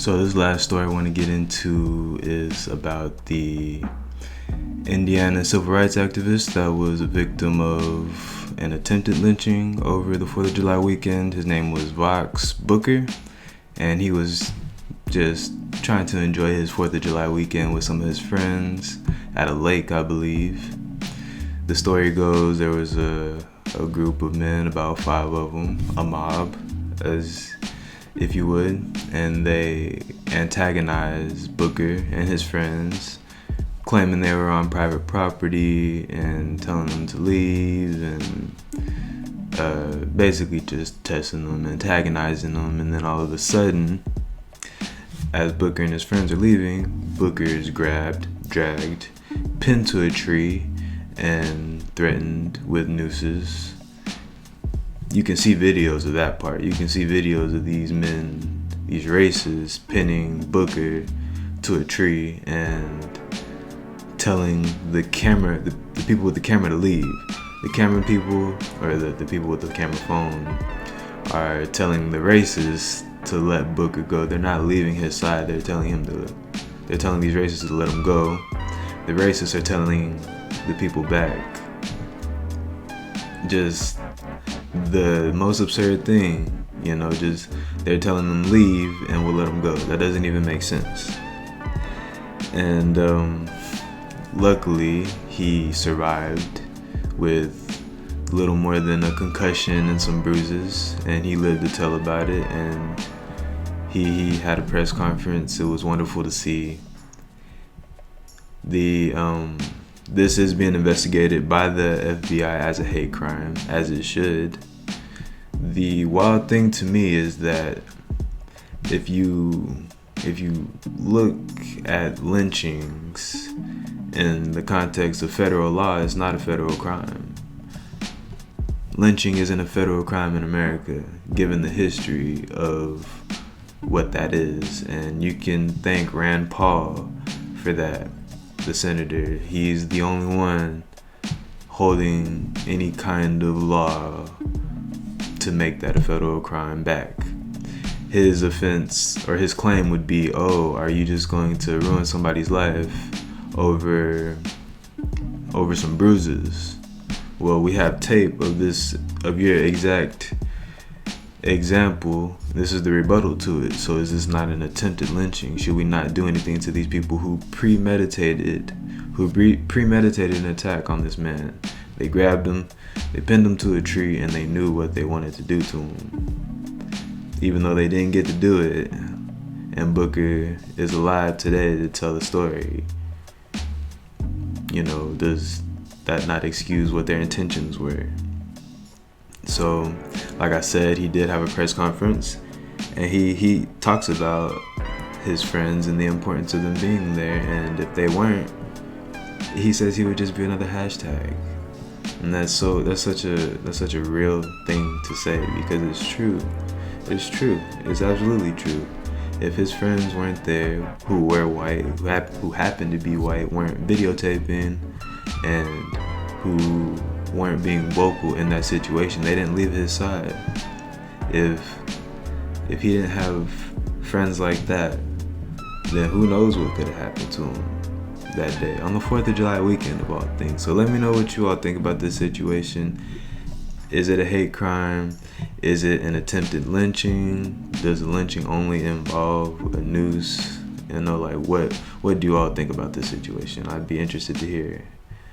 So this last story I want to get into is about the Indiana civil rights activist that was a victim of an attempted lynching over the 4th of July weekend. His name was Vox Booker, and he was just trying to enjoy his 4th of July weekend with some of his friends at a lake, I believe. The story goes there was a group of men, about 5 of them, a mob, as if you would, and they antagonized Booker and his friends, claiming they were on private property and telling them to leave, and basically just testing them, antagonizing them. And then all of a sudden, as Booker and his friends are leaving, Booker is grabbed, dragged, pinned to a tree, and threatened with nooses. You can see videos of that part. You can see videos of these men, these racists, pinning Booker to a tree and telling the camera, the people with the camera to leave. The camera people, or the people with the camera phone, are telling the racists to let Booker go. They're not leaving his side. They're telling these racists to let him go. The racists are telling the people back. Just the most absurd thing, just they're telling them leave and we'll let them go. That doesn't even make sense. And luckily he survived with little more than a concussion and some bruises, and he lived to tell about it. And he had a press conference. It was wonderful to see. This is being investigated by the FBI as a hate crime, as it should. The wild thing to me is that if you look at lynchings in the context of federal law, it's not a federal crime. Lynching isn't a federal crime in America, given the history of what that is. And you can thank Rand Paul for that. The senator, he's the only one holding any kind of law to make that a federal crime back. His offense or his claim would be, are you just going to ruin somebody's life over some bruises? Well, we have tape of your exact example. This is the rebuttal to it. So is this not an attempted lynching? Should we not do anything to these people who premeditated an attack on this man? They grabbed him, they pinned him to a tree, and they knew what they wanted to do to him, even though they didn't get to do it. And Booker is alive today to tell the story. Does that not excuse what their intentions were? So, like I said, he did have a press conference, and he talks about his friends and the importance of them being there. And if they weren't, he says he would just be another hashtag. And that's such a real thing to say, because it's true. It's true. It's absolutely true. If his friends weren't there, who were white, who happened to be white, weren't videotaping, and who weren't being vocal in that situation, they didn't leave his side. If he didn't have friends like that, then who knows what could have happened to him that day on the 4th of July weekend, of all things. So let me know what you all think about this situation. Is it a hate crime? Is it an attempted lynching? Does the lynching only involve a noose? What do you all think about this situation? I'd be interested to hear.